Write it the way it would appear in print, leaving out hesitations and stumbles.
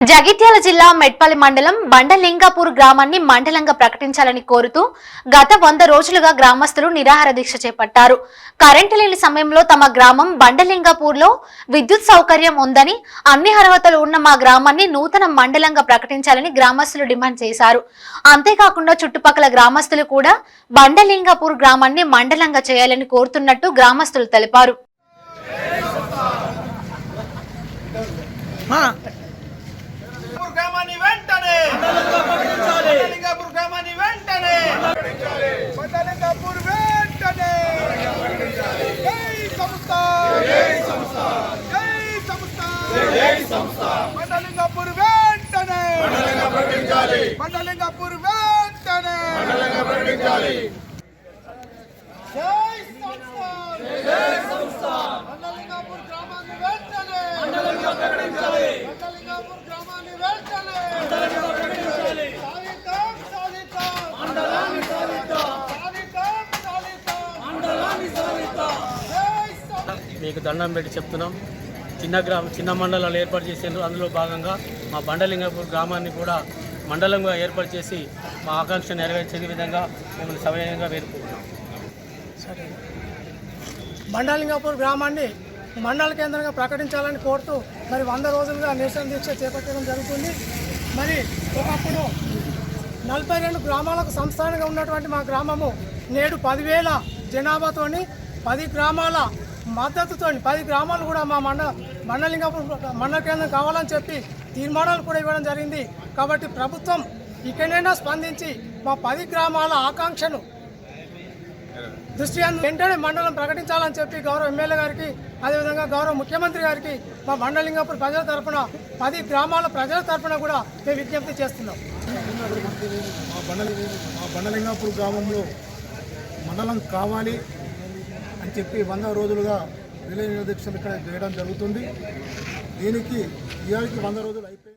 జగిత్యాల జిల్లా మెట్పల్లి మండలం బండలింగాపూర్ గ్రామాన్ని మండలంగా ప్రకటించాలని కోరుతూ గత 100 రోజులుగా గ్రామస్తులు నిరాహార దీక్ష చేపట్టారు. కరెంటు లేని సమయంలో తమ గ్రామం బండలింగాపూర్లో విద్యుత్ సౌకర్యం ఉందని, అన్ని అర్హతలు ఉన్న మా గ్రామాన్ని నూతన మండలంగా ప్రకటించాలని గ్రామస్తులు డిమాండ్ చేశారు. అంతేకాకుండా చుట్టుపక్కల గ్రామస్తులు కూడా బండలింగాపూర్ గ్రామాన్ని మండలంగా చేయాలని కోరుతున్నట్టు గ్రామస్తులు తెలిపారు. మీకు దండం పెట్టి చెప్తున్నాం. చిన్న మండలాలు ఏర్పాటు చేసేందుకు అందులో భాగంగా మా బండలింగపూర్ గ్రామాన్ని కూడా మండలంగా ఏర్పాటు చేసి మా ఆకాంక్ష నెరవేర్చే విధంగా మిమ్మల్ని సవినయంగా వేడుకుంటున్నాం. బండలింగపూర్ గ్రామాన్ని మండల కేంద్రంగా ప్రకటించాలని కోరుతూ మరి 100 రోజులుగా నిరసన దీక్ష చేపట్టడం జరుగుతుంది. మరి ఒకప్పుడు 42 గ్రామాలకు సంస్థానంగా ఉన్నటువంటి మా గ్రామము నేడు 10,000 జనాభాతోని 10 గ్రామాల మద్దతుతో 10 గ్రామాలు కూడా మా బండలింగపూర్ మండల కేంద్రం కావాలని చెప్పి తీర్మానాలు కూడా ఇవ్వడం జరిగింది. కాబట్టి ప్రభుత్వం ఇకనైనా స్పందించి మా 10 గ్రామాల ఆకాంక్షను దృష్టి వెంటనే మండలం ప్రకటించాలని చెప్పి గౌరవ ఎమ్మెల్యే గారికి, అదేవిధంగా గౌరవ ముఖ్యమంత్రి గారికి మా బండలింగపూర్ ప్రజల తరఫున 10 గ్రామాల ప్రజల తరఫున కూడా మేము విజ్ఞప్తి చేస్తున్నాం. మా బండలింగపూర్ గ్రామంలో మండలం కావాలి అని చెప్పి 100 రోజులుగా విలయ దీక్షలు ఇక్కడ చేయడం జరుగుతుంది. దీనికి ఇవాళకి 100 రోజులు అయిపోయి